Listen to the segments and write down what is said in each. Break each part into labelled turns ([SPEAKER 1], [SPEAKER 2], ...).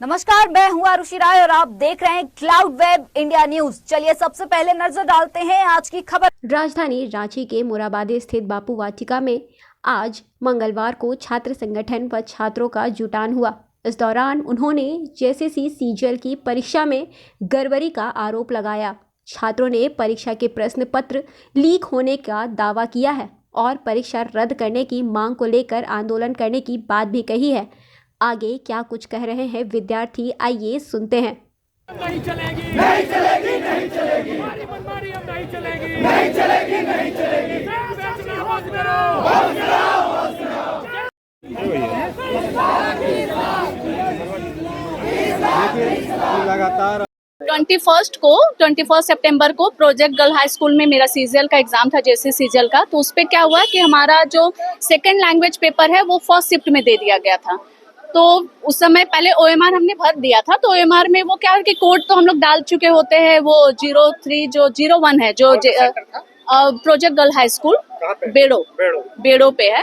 [SPEAKER 1] नमस्कार, मैं हूं आरुषि राय और आप देख रहे हैं क्लाउड वेब इंडिया न्यूज। चलिए सबसे पहले नजर डालते हैं आज की खबर।
[SPEAKER 2] राजधानी रांची के मोराबादी स्थित बापू वाटिका में आज मंगलवार को छात्र संगठन व छात्रों का जुटान हुआ। इस दौरान उन्होंने जेएसएससी सीजीएल की परीक्षा में गड़बड़ी का आरोप लगाया। छात्रों ने परीक्षा के प्रश्न पत्र लीक होने का दावा किया है और परीक्षा रद्द करने की मांग को लेकर आंदोलन करने की बात भी कही है। आगे क्या कुछ कह रहे हैं विद्यार्थी, आइए सुनते हैं।
[SPEAKER 3] नहीं चलेगी, नहीं चलेगी, नहीं चलेगी, हमारी मनमानी अब नहीं चलेगी, नहीं चलेगी, नहीं चलेगी। होश में रहो, होश में रहो, होश में रहो।
[SPEAKER 4] लगातार
[SPEAKER 5] 21 सितंबर को प्रोजेक्ट गर्ल हाई स्कूल में मेरा सीजीएल का एग्जाम था, जैसे सीजीएल का। तो उस पे क्या हुआ कि हमारा जो सेकंड लैंग्वेज पेपर है वो फर्स्ट शिफ्ट में दे दिया गया था। तो उस समय पहले ओएमआर हमने भर दिया था। तो ओएमआर में वो क्या है कि कोड तो हम लोग डाल चुके होते हैं, वो 03 जो 01 है जो प्रोजेक्ट गर्ल हाई स्कूल बेड़ो पे है।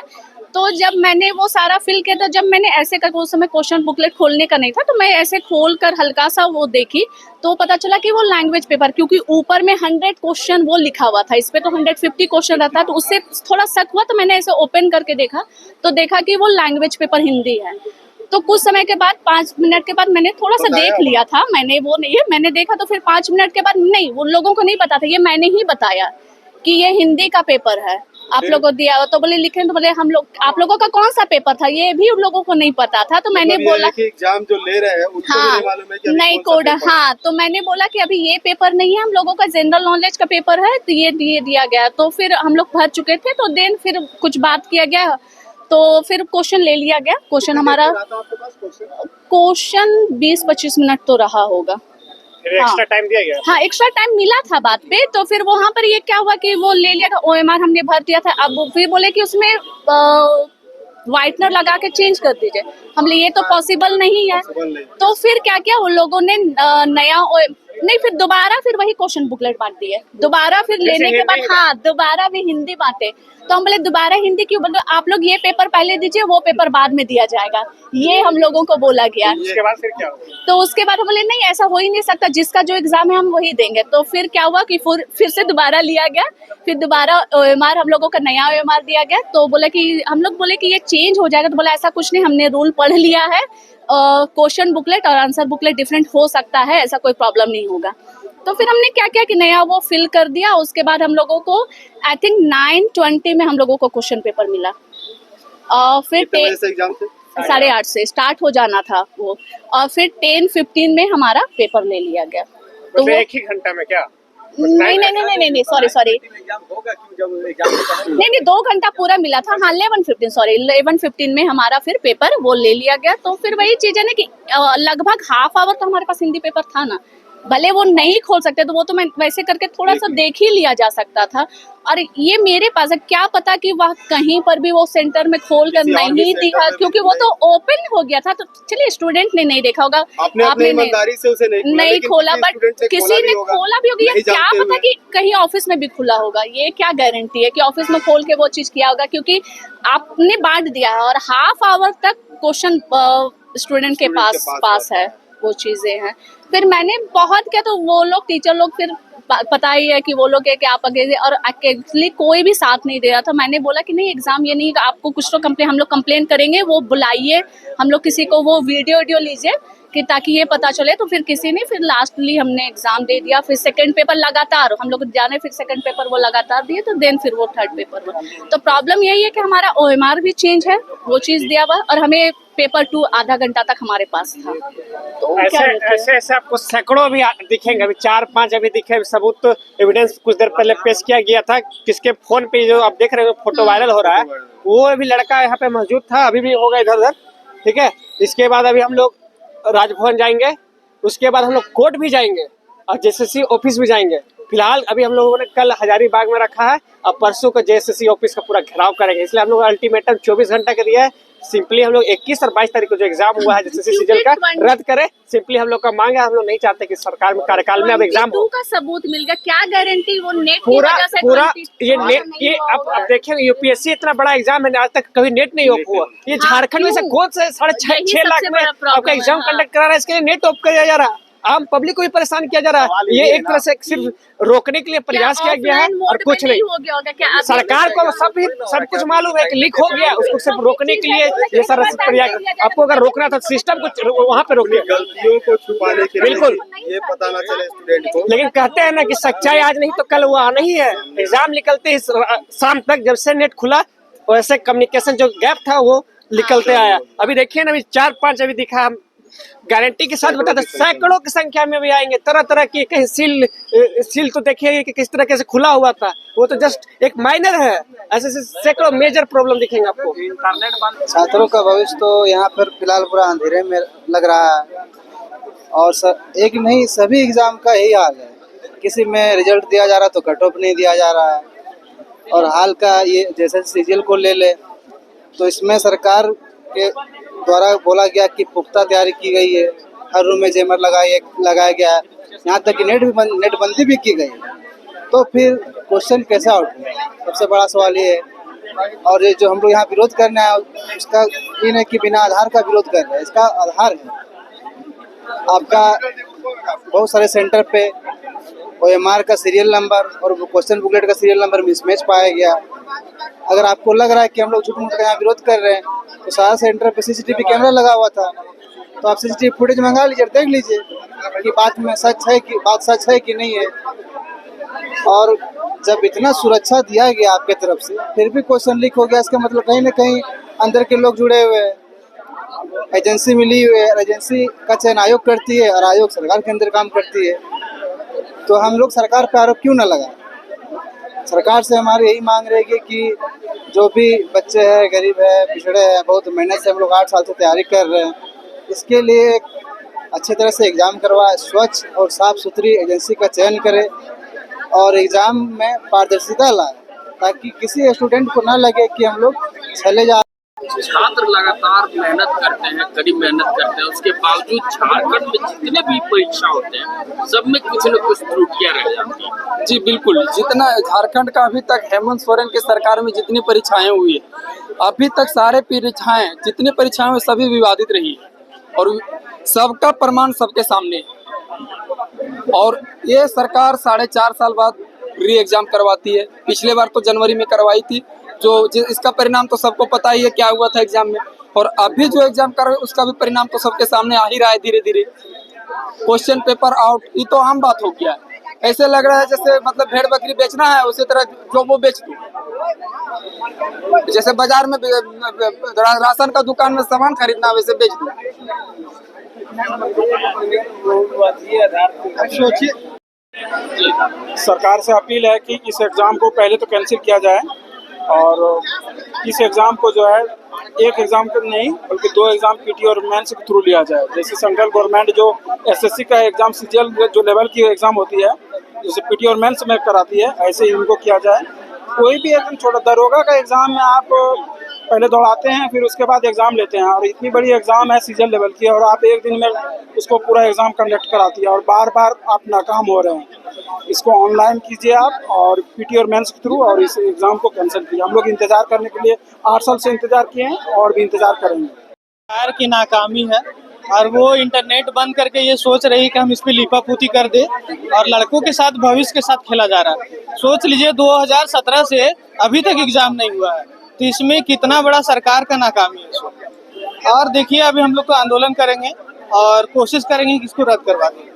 [SPEAKER 5] तो जब मैंने वो सारा फिल किया था, जब मैंने ऐसे करके उस समय क्वेश्चन बुकलेट खोलने का नहीं था, तो मैं ऐसे खोल कर हल्का सा वो देखी तो पता चला कि वो लैंग्वेज पेपर, क्योंकि ऊपर में 100 क्वेश्चन वो लिखा हुआ था, इस पे तो 150 क्वेश्चन रहता है। तो उससे थोड़ा शक हुआ, तो मैंने ऐसे ओपन करके देखा तो देखा कि वो लैंग्वेज पेपर हिंदी है। तो कुछ समय के बाद 5 मिनट के बाद मैंने थोड़ा सा देख लिया था, मैंने वो नहीं है, मैंने देखा तो फिर 5 मिनट के बाद नहीं, उन लोगों को नहीं पता था, ये मैंने ही बताया कि ये हिंदी का पेपर है, आप लोगों को दिया। तो बोले लिखे, तो बोले हम लोग आप लोगों का कौन सा पेपर था, ये भी उन लोगों को नहीं पता था। तो मैंने बोला
[SPEAKER 4] कि एग्जाम जो ले रहे हैं उनको
[SPEAKER 5] हाँ,
[SPEAKER 4] भी मालूम है कि
[SPEAKER 5] नहीं कोड, हाँ। तो मैंने बोला कि अभी ये पेपर नहीं है, हम लोगों का जनरल नॉलेज का पेपर है, तो ये दिया गया। तो फिर हम लोग भर चुके थे, तो देन फिर कुछ बात किया गया, तो फिर क्वेश्चन ले लिया गया। क्वेश्चन हमारा क्वेश्चन 20-25 मिनट तो रहा होगा।
[SPEAKER 3] एक्स्ट्रा टाइम दिया गया।
[SPEAKER 5] हाँ, एक्स्ट्रा टाइम मिला था बात पे। तो फिर वहाँ पर ये क्या हुआ कि वो ले लिया था, ओएमआर हमने भर दिया था। अब वो फिर बोले कि उसमें व्हाइटनर लगा के चेंज कर दीजिए। हम लिए ये तो पॉसिबल नहीं है। तो फिर क्या किया उन लोगों ने, नया नहीं, फिर दोबारा फिर वही क्वेश्चन बुकलेट बांट दिए। दोबारा फिर लेने के बाद हाँ दोबारा भी हिंदी बांटे। तो हम बोले दोबारा हिंदी क्यों? बोले आप लोग ये पेपर पहले दीजिए, वो पेपर बाद में दिया जाएगा, ये हम लोगों को बोला गया।
[SPEAKER 3] उसके बाद फिर क्या हुआ?
[SPEAKER 5] तो उसके बाद हम बोले नहीं, ऐसा हो ही नहीं सकता, जिसका जो एग्जाम है हम वही देंगे। तो फिर क्या हुआ कि फिर से दोबारा लिया गया, फिर दोबारा ओएमआर हम लोगों का नया ओएमआर दिया गया। तो बोले कि हम लोग बोले कि ये चेंज हो जाएगा। तो बोला ऐसा कुछ नहीं, हमने रूल पढ़ लिया है, क्वेश्चन बुकलेट और आंसर बुकलेट डिफरेंट हो सकता है, ऐसा कोई प्रॉब्लम नहीं होगा। तो फिर हमने क्या किया कि नया वो फिल कर दिया। उसके बाद हम लोगों को आई थिंक 9:20 में हम लोगों को क्वेश्चन पेपर मिला। फिर 8:30 से स्टार्ट हो जाना था वो, और फिर 10:15 में हमारा पेपर ले लिया गया। तो वो
[SPEAKER 3] एक ही घंटा में क्या?
[SPEAKER 5] नहीं, सॉरी नहीं, 2 घंटा पूरा मिला था। हाँ 11:15 में हमारा फिर पेपर वो ले लिया गया। तो फिर वही चीज है ना कि लगभग हाफ आवर तो हमारे पास हिंदी पेपर था ना, भले वो नहीं खोल सकते तो वो तो मैं वैसे करके थोड़ा सा देख ही लिया जा सकता था। और ये मेरे पास है, क्या पता कि वह कहीं पर भी वो सेंटर में खोल कर नहीं दिखा, क्योंकि वो तो ओपन हो गया था। तो चलिए स्टूडेंट ने नहीं देखा होगा, आपने
[SPEAKER 4] ईमानदारी से उसे
[SPEAKER 5] नहीं खोला, बट किसी ने खोला भी होगा। ये क्या पता कि कहीं ऑफिस में भी खुला होगा, ये क्या गारंटी है कि ऑफिस में खोल के वो चीज किया होगा, क्योंकि आपने बांट दिया है और हाफ आवर तक क्वेश्चन स्टूडेंट के पास है, वो चीजें हैं। फिर मैंने बहुत किया, तो वो लोग टीचर लोग फिर पता ही है कि वो लोग है कि आप आगे, और एक्चुअली कोई भी साथ नहीं दे रहा था। मैंने बोला कि नहीं एग्जाम ये नहीं, आपको कुछ तो कंप्लेन, हम लोग कंप्लेन करेंगे, वो बुलाइए, हम लोग किसी को वो वीडियो लीजिए कि ताकि ये पता चले। तो फिर किसी ने, फिर लास्टली हमने एग्जाम दे दिया। फिर सेकंड पेपर लगातार हम लोग जाने, फिर सेकंड पेपर वो लगातार दिए, तो देन फिर वो थर्ड पेपर हुआ। तो प्रॉब्लम यही है कि हमारा ओएमआर भी चेंज है, वो चीज दिया हुआ, और हमें पेपर 2 आधा घंटा तक हमारे पास था। तो
[SPEAKER 3] ऐसे आपको सैकड़ों भी दिखेंगे, अभी 4-5 अभी दिखे सबूत, तो एविडेंस कुछ देर पहले पेश किया गया था। किसके फोन पे जो आप देख रहे हो फोटो वायरल हो रहा है, वो भी लड़का यहाँ पे मौजूद था, अभी भी होगा इधर उधर, ठीक है। इसके बाद अभी हम लोग राजभवन जाएंगे, उसके बाद हम लोग कोर्ट भी जाएंगे और जेएसएससी ऑफिस भी जाएंगे। फिलहाल अभी हम लोगों ने कल हजारीबाग में रखा है और परसों को जेएसएससी ऑफिस का पूरा घेराव करेंगे। इसलिए हम लोग अल्टीमेटम 24 घंटा के दिया है सिंपली हम लोग 21 और 22 तारीख को जो एग्जाम हुआ है जैसे सीजन का रद्द करे। सिंपली हम लोग का मांग है, हम लोग नहीं चाहते कि सरकार में कार्यकाल में अब एग्जाम हो।
[SPEAKER 5] का सबूत मिल गया, क्या गारंटी वो नेट की
[SPEAKER 3] पूरा
[SPEAKER 5] वजह से
[SPEAKER 3] पूरा ये नेट, ये अब देखेंगे यूपीएससी इतना बड़ा एग्जाम है, आज तक कभी नेट नहीं ऑफ हुआ। ये झारखंड में से कौन से 6.5 लाख में आपका एग्जाम कंडक्ट करा रहा है, इसके लिए नेट ऑफ किया जा रहा है। आम पब्लिक को भी परेशान किया जा रहा है। ये एक तरह से सिर्फ रोकने के लिए प्रयास किया गया है और कुछ नहीं
[SPEAKER 5] हो गया होगा। क्या
[SPEAKER 3] सरकार को सब कुछ मालूम है कि लीक हो गया, उसको सिर्फ रोकने के लिए ये सारा प्रयास। आपको अगर रोकना था सिस्टम को वहाँ पे रोकिए,
[SPEAKER 4] गलतियों को छुपाने के लिए
[SPEAKER 3] बिल्कुल
[SPEAKER 4] ये पता ना चले स्टूडेंट को।
[SPEAKER 3] लेकिन कहते हैं ना कि सच्चाई आज नहीं तो कल वो आना ही है। एग्जाम निकलते ही शाम तक जब से नेट खुला वैसे कम्युनिकेशन जो गैप था वो निकलते आया। अभी देखिए ना, अभी 4-5 अभी दिखा, हम गारंटी के साथ बताते सैकड़ों की संख्या में भी आएंगे। तरह तरह की कहीं सील तो देखिए कि किस तरह से खुला हुआ था, वो तो जस्ट एक माइनर है। ऐसे सैकड़ों मेजर प्रॉब्लम दिखेंगे आपको। इंटरनेट बंद,
[SPEAKER 6] छात्रों का भविष्य तो यहाँ पर फिलहाल पूरा अंधेरे में लग रहा है। और एक नहीं, सभी एग्जाम का यही हाल है। किसी में रिजल्ट दिया जा रहा तो कट ऑफ नहीं दिया जा रहा है। और हाल का ये जैसे सीजीएल को ले ले तो इसमें सरकार के द्वारा बोला गया कि पुख्ता तैयारी की गई है, हर रूम में जैमर लगाया गया है, यहाँ तक कि नेटबंदी भी की गई है। तो फिर क्वेश्चन कैसे आउट हुआ, सबसे बड़ा सवाल ये है। और ये जो हम लोग यहाँ विरोध करना है उसका ये नहीं कि बिना आधार का विरोध कर रहे हैं, इसका आधार है आपका बहुत सारे सेंटर पे OMR का सीरियल नंबर और क्वेश्चन बुकलेट का सीरियल नंबर मिसमैच पाया गया। अगर आपको लग रहा है कि हम लोग झूठ-मूठ का यहाँ विरोध कर रहे हैं तो सारा सेंटर पे CCTV कैमरा लगा हुआ था, तो आप CCTV फुटेज मंगा लीजिए, देख लीजिए कि बात सच है कि नहीं है। और जब इतना सुरक्षा दिया गया आपके तरफ से फिर भी क्वेश्चन लीक हो गया, इसका मतलब कहीं ना कहीं अंदर के लोग जुड़े हुए हैं, एजेंसी मिली हुई है। एजेंसी का चयन आयोग करती है और आयोग सरकार के अंदर काम करती है। तो हम लोग सरकार पे आरोप क्यों न लगाएं? सरकार से हमारी यही मांग रहेगी कि जो भी बच्चे हैं, गरीब है, पिछड़े हैं, बहुत मेहनत से हम लोग 8 साल से तैयारी कर रहे हैं, इसके लिए अच्छी तरह से एग्ज़ाम करवाए, स्वच्छ और साफ सुथरी एजेंसी का चयन करे और एग्ज़ाम में पारदर्शिता लाए, ताकि किसी स्टूडेंट को ना लगे कि हम लोग छले जा।
[SPEAKER 7] छात्र लगातार मेहनत करते हैं, कड़ी मेहनत करते हैं, उसके बावजूद झारखंड में जितने भी परीक्षा होते हैं सब में कुछ न कुछ त्रुटियां रह जाती हैं।
[SPEAKER 8] जी बिल्कुल, जितना झारखंड का अभी तक हेमंत सोरेन के सरकार में जितनी परीक्षाएं हुई है, अभी तक सारे परीक्षाएं जितनी परीक्षाएं हुई सभी विवादित रही है और सबका प्रमाण सबके सामने है। और ये सरकार 4.5 साल बाद री एग्जाम करवाती है। पिछले बार तो जनवरी में करवाई थी, जो इसका परिणाम तो सबको पता ही है क्या हुआ था एग्जाम में। और अभी जो एग्जाम कर रहे हैं उसका भी परिणाम तो सबके सामने आ ही रहा है धीरे धीरे। क्वेश्चन पेपर आउट, ये तो आम बात हो गया है। ऐसे लग रहा है जैसे मतलब भेड़ बकरी बेचना है, उसी तरह जो वो बेच दो। जैसे बाजार में राशन का दुकान में सामान खरीदना वैसे बेच दो।
[SPEAKER 4] सोचिए, सरकार से अपील है कि इस एग्जाम को पहले तो कैंसिल किया जाए और इस एग्जाम को जो है एक एग्जाम को नहीं बल्कि 2 एग्जाम पीटी और मेंस के थ्रू लिया जाए। जैसे सेंट्रल गवर्नमेंट जो एसएससी का एग्जाम सीजीएल जो लेवल की एग्जाम होती है जैसे पीटी और मेंस में कराती है, ऐसे ही इनको किया जाए। कोई भी एकदम छोटा दरोगा का एग्जाम में आप पहले दौड़ाते हैं फिर उसके बाद एग्जाम लेते हैं, और इतनी बड़ी एग्जाम है सीजीएल लेवल की और आप एक दिन में उसको पूरा एग्जाम कंडक्ट कराती है और बार बार आप नाकाम हो रहे हैं। इसको ऑनलाइन कीजिए आप और पीटी और मेंस के थ्रू, और इस एग्जाम को कैंसिल कीजिए। हम लोग इंतजार करने के लिए 8 साल से इंतजार किए हैं और भी इंतजार करेंगे।
[SPEAKER 9] सरकार की नाकामी है और वो इंटरनेट बंद करके ये सोच रही है कि हम इस पे लिपापोती कर दे और लड़कों के साथ भविष्य के साथ खेला जा रहा है। सोच लीजिए 2017 से अभी तक एग्जाम नहीं हुआ है, तो इसमें कितना बड़ा सरकार का नाकामी है। और देखिए अभी हम लोग तो आंदोलन करेंगे और कोशिश करेंगे कि इसको रद्द करवा दें।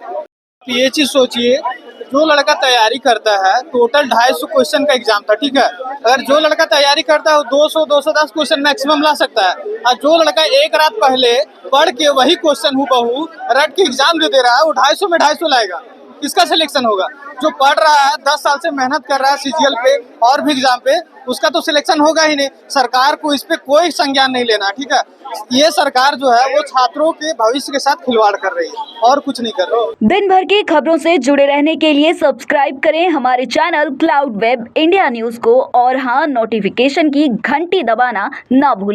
[SPEAKER 9] ये चीज़ सोचिए, जो लड़का तैयारी करता है टोटल 250 क्वेश्चन का एग्जाम था, ठीक है। अगर जो लड़का तैयारी करता है वो 200-210 क्वेश्चन मैक्सिमम ला सकता है, और जो लड़का एक रात पहले पढ़ के वही क्वेश्चन हूबहू रट के एग्जाम जो दे रहा है वो 250 में 250 लाएगा। किसका सिलेक्शन होगा? जो पढ़ रहा है 10 साल से मेहनत कर रहा है सीजीएल पे और भी एग्जाम पे, उसका तो सिलेक्शन होगा ही नहीं। सरकार को इस पे कोई संज्ञान नहीं लेना, ठीक है। ये सरकार जो है वो छात्रों के भविष्य के साथ खिलवाड़ कर रही है और कुछ नहीं कर रही।
[SPEAKER 1] दिन भर की खबरों से जुड़े रहने के लिए सब्सक्राइब करें हमारे channel cloud web India news को, और हाँ, नोटिफिकेशन की घंटी दबाना ना भूलें।